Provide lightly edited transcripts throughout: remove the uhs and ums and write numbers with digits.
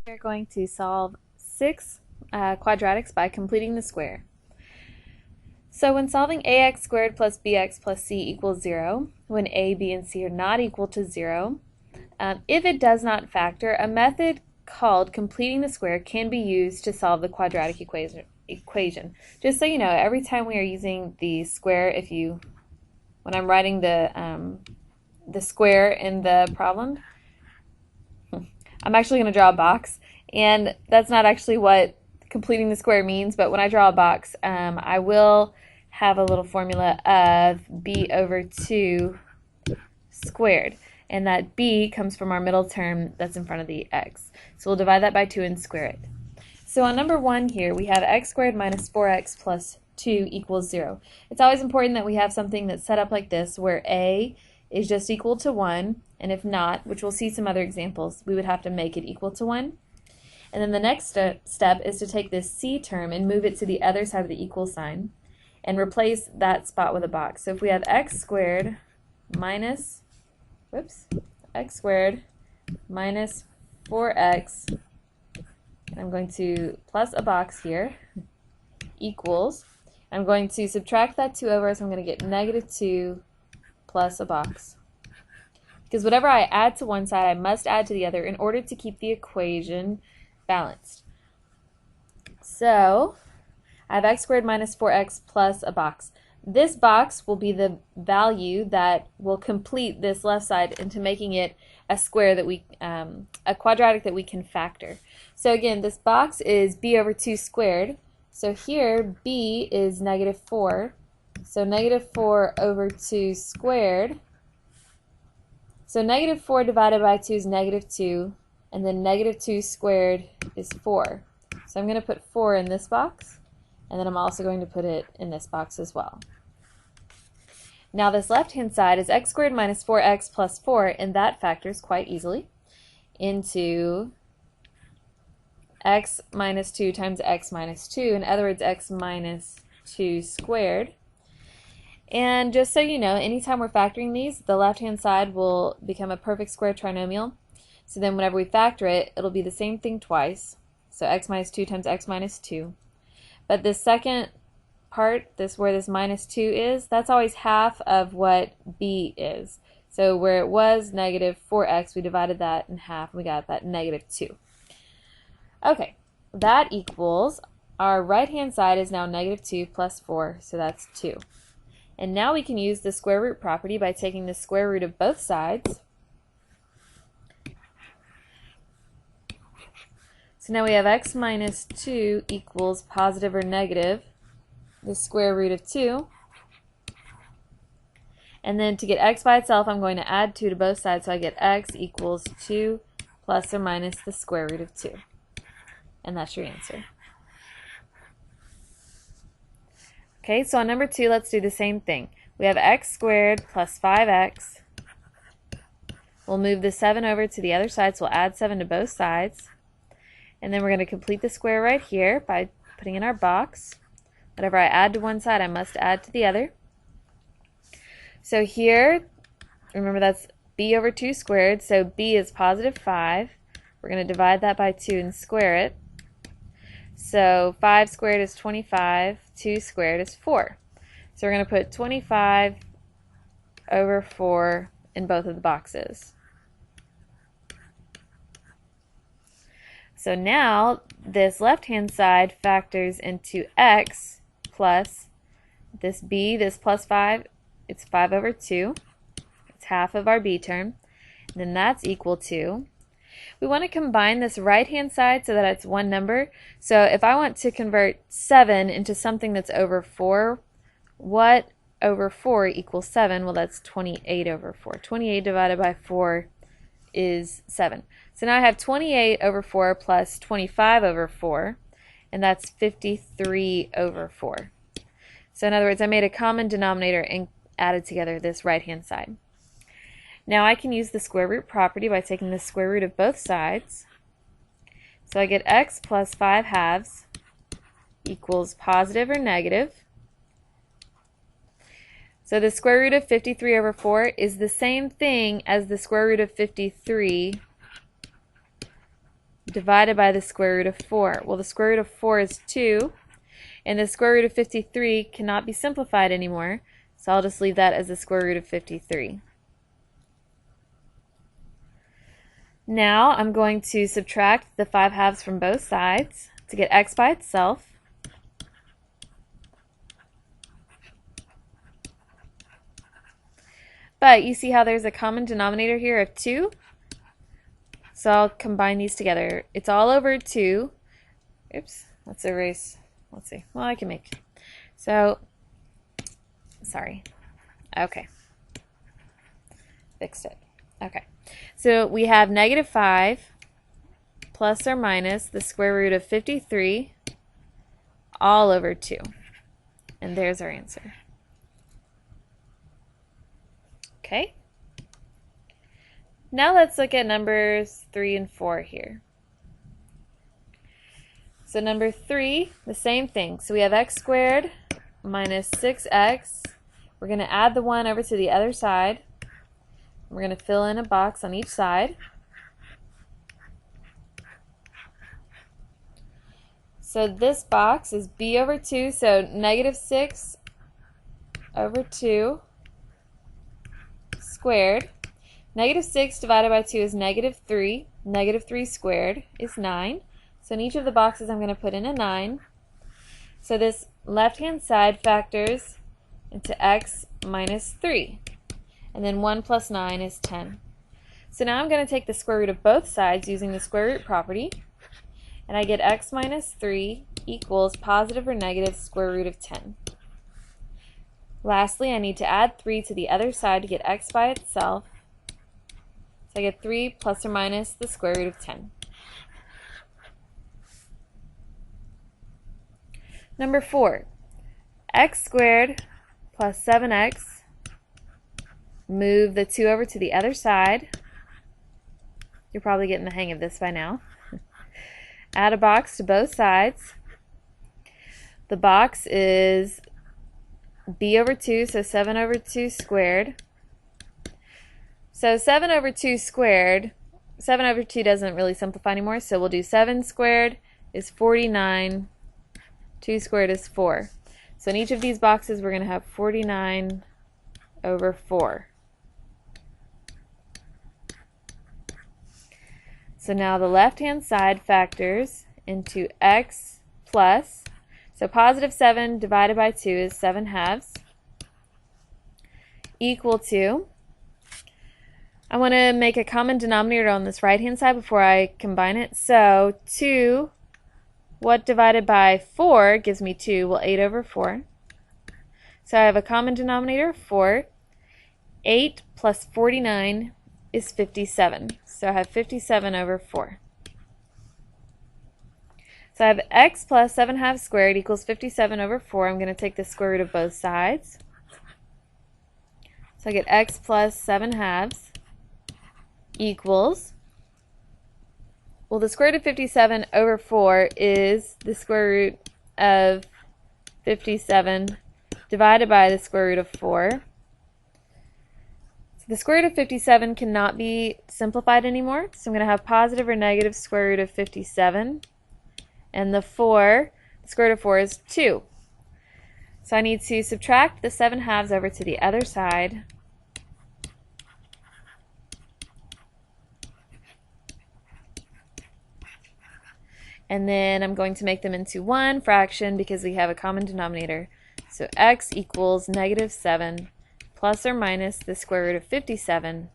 We're going to solve six quadratics by completing the square. So when solving ax squared plus bx plus c equals 0, when a, b, and c are not equal to 0, if it does not factor, a method called completing the square can be used to solve the quadratic equation. Just so you know, every time we are using the square, when I'm writing the square in the problem, I'm actually going to draw a box, and that's not actually what completing the square means, but when I draw a box, I will have a little formula of b over 2 squared, and that b comes from our middle term that's in front of the x. So we'll divide that by 2 and square it. So on number 1 here, we have x squared minus 4x plus 2 equals 0. It's always important that we have something that's set up like this, where a is just equal to 1, and if not, which we'll see some other examples, we would have to make it equal to 1. And then the next step is to take this c term and move it to the other side of the equal sign and replace that spot with a box. So if we have x squared minus, x squared minus 4x, and I'm going to plus a box here, equals, I'm going to subtract that 2 over, so I'm going to get negative 2 plus a box. Because whatever I add to one side, I must add to the other in order to keep the equation balanced. So I have x squared minus 4x plus a box. This box will be the value that will complete this left side into making it a square that a quadratic that we can factor. So again, this box is b over 2 squared. So here b is negative 4. So negative 4 over 2 squared. So negative 4 divided by 2 is negative 2, and then negative 2 squared is 4. So I'm going to put 4 in this box, and then I'm also going to put it in this box as well. Now this left-hand side is x squared minus 4x plus 4, and that factors quite easily into x minus 2 times x minus 2, in other words, x minus 2 squared. And just so you know, anytime we're factoring these, the left-hand side will become a perfect square trinomial. So then whenever we factor it, it'll be the same thing twice. So x minus 2 times x minus 2. But this second part, where this minus 2 is, that's always half of what b is. So where it was negative 4x, we divided that in half, and we got that negative 2. Okay, that equals, our right-hand side is now negative 2 plus 4, so that's 2. And now we can use the square root property by taking the square root of both sides. So now we have x minus 2 equals positive or negative the square root of 2. And then to get x by itself, I'm going to add 2 to both sides, so I get x equals 2 plus or minus the square root of 2. And that's your answer. Okay, so on number 2, let's do the same thing. We have x squared plus 5x. We'll move the 7 over to the other side, so we'll add 7 to both sides. And then we're going to complete the square right here by putting in our box. Whatever I add to one side, I must add to the other. So here, remember that's b over 2 squared, so b is positive 5. We're going to divide that by 2 and square it. So 5 squared is 25, 2 squared is 4. So we're going to put 25 over 4 in both of the boxes. So now this left-hand side factors into x plus this b, this plus 5, it's 5 over 2. It's half of our b term. And then that's equal to, we want to combine this right-hand side so that it's one number. So if I want to convert 7 into something that's over 4, what over 4 equals 7? Well, that's 28 over 4. 28 divided by 4 is 7. So now I have 28 over 4 plus 25 over 4, and that's 53 over 4. So in other words, I made a common denominator and added together this right-hand side. Now I can use the square root property by taking the square root of both sides. So I get x plus 5 halves equals positive or negative. So the square root of 53 over 4 is the same thing as the square root of 53 divided by the square root of 4. Well, the square root of 4 is 2, and the square root of 53 cannot be simplified anymore, so I'll just leave that as the square root of 53. Now I'm going to subtract the 5/2 from both sides to get x by itself. But you see how there's a common denominator here of 2? So I'll combine these together. It's all over 2. Oops, let's erase. Let's see. Well, I can make. So, sorry. Okay. Fixed it. Okay. So we have -5 plus or minus the square root of 53 all over 2. And there's our answer. Okay. Now let's look at numbers 3 and 4 here. So number 3, the same thing. So we have x squared minus 6x. We're going to add the 1 over to the other side. We're going to fill in a box on each side. So this box is b over 2, so -6 over 2 squared. -6 divided by 2 is -3. -3 squared is 9. So in each of the boxes I'm going to put in a 9. So this left-hand side factors into x minus 3. And then 1 plus 9 is 10. So now I'm going to take the square root of both sides using the square root property. And I get x minus 3 equals positive or negative square root of 10. Lastly, I need to add 3 to the other side to get x by itself. So I get 3 plus or minus the square root of 10. Number 4, x squared plus 7x. Move the 2 over to the other side. You're probably getting the hang of this by now. Add a box to both sides. The box is b over 2, so 7 over 2 squared. So 7 over 2 squared, 7 over 2 doesn't really simplify anymore, so we'll do 7 squared is 49, 2 squared is 4. So in each of these boxes we're going to have 49 over 4. So now the left-hand side factors into x plus, so positive 7 divided by 2 is 7/2, equal to, I want to make a common denominator on this right-hand side before I combine it. So 2, what divided by 4 gives me 2? Well, 8 over 4. So I have a common denominator of 4. 8 plus 49 is 57. So I have 57 over 4. So I have x plus 7/2 squared equals 57 over 4. I'm going to take the square root of both sides. So I get x plus 7/2 equals, well, the square root of 57 over 4 is the square root of 57 divided by the square root of 4. So the square root of 57 cannot be simplified anymore, so I'm going to have positive or negative square root of 57. And the 4, the square root of 4 is 2. So I need to subtract the 7/2 over to the other side. And then I'm going to make them into one fraction because we have a common denominator. So x equals -7 plus or minus the square root of 57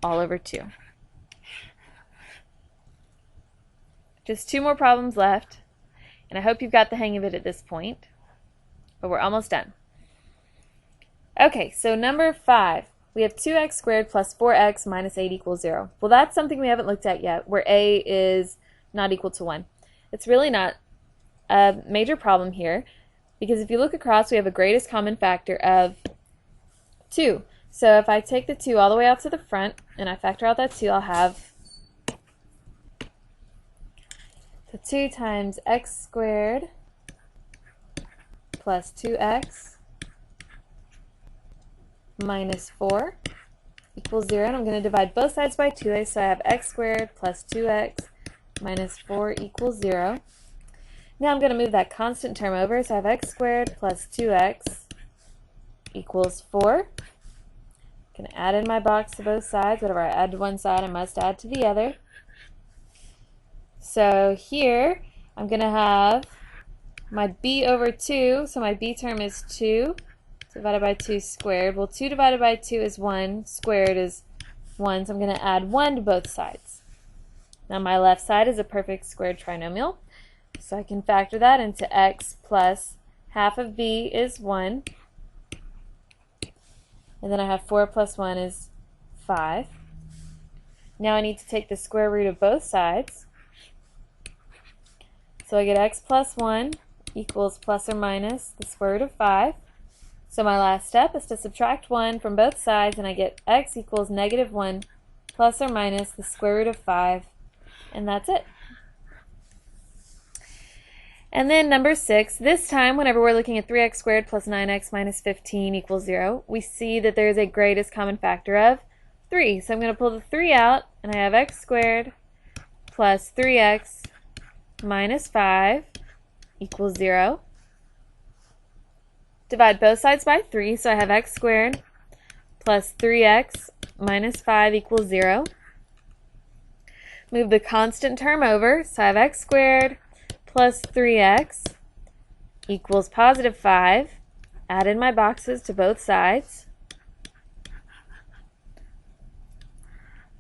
all over 2. Just 2 more problems left, and I hope you've got the hang of it at this point, but we're almost done. Okay, so number 5, we have 2x squared plus 4x minus 8 equals 0. Well, that's something we haven't looked at yet, where a is not equal to 1. It's really not a major problem here, because if you look across, we have a greatest common factor of 2. So if I take the 2 all the way out to the front, and I factor out that 2, I'll have 2 times x squared plus 2x minus 4 equals 0. And I'm going to divide both sides by 2a, so I have x squared plus 2x minus 4 equals 0. Now I'm going to move that constant term over, so I have x squared plus 2x equals 4. I can add in my box to both sides. Whatever I add to one side, I must add to the other. So here, I'm going to have my b over 2, so my b term is 2 divided by 2 squared. Well, 2 divided by 2 is 1, squared is 1, so I'm going to add 1 to both sides. Now my left side is a perfect squared trinomial, so I can factor that into x plus half of b is 1, and then I have 4 plus 1 is 5. Now I need to take the square root of both sides, so I get x plus 1 equals plus or minus the square root of 5. So my last step is to subtract 1 from both sides, and I get x equals negative 1 plus or minus the square root of 5, and that's it. And then number 6, this time whenever we're looking at 3x squared plus 9x minus 15 equals 0, we see that there is a greatest common factor of 3. So I'm going to pull the 3 out, and I have x squared plus 3x minus 5 equals 0. Divide both sides by 3, so I have x squared plus 3x minus 5 equals 0. Move the constant term over, so I have x squared plus 3x equals positive 5. Add in my boxes to both sides.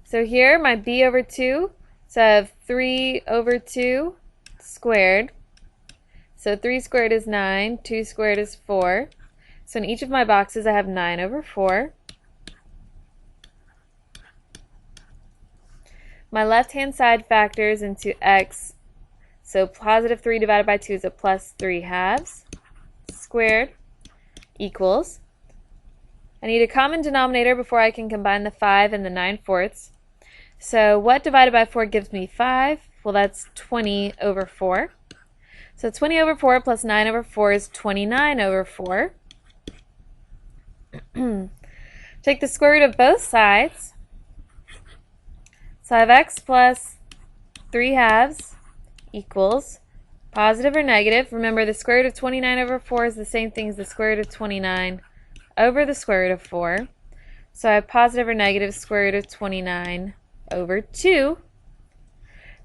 So here, my b over 2, so I have 3 over 2 squared. So 3 squared is 9, 2 squared is 4. So in each of my boxes I have 9 over 4. My left-hand side factors into x, so positive 3 divided by 2 is a plus 3 halves squared equals. I need a common denominator before I can combine the 5 and the 9/4. So what divided by 4 gives me 5? Well, that's 20 over 4. So 20 over 4 plus 9 over 4 is 29 over 4. Take the square root of both sides. So I have x plus 3 halves equals positive or negative. Remember, the square root of 29 over 4 is the same thing as the square root of 29 over the square root of 4. So I have positive or negative square root of 29 over 2.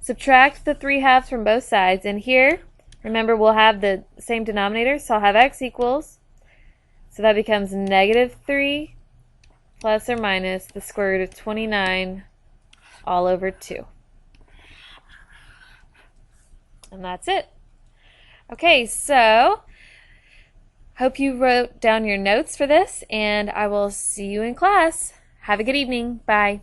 Subtract the 3 halves from both sides, and here, remember, we'll have the same denominator, so I'll have x equals, so that becomes negative 3 plus or minus the square root of 29 all over 2. And that's it. Okay, so hope you wrote down your notes for this, and I will see you in class. Have a good evening. Bye.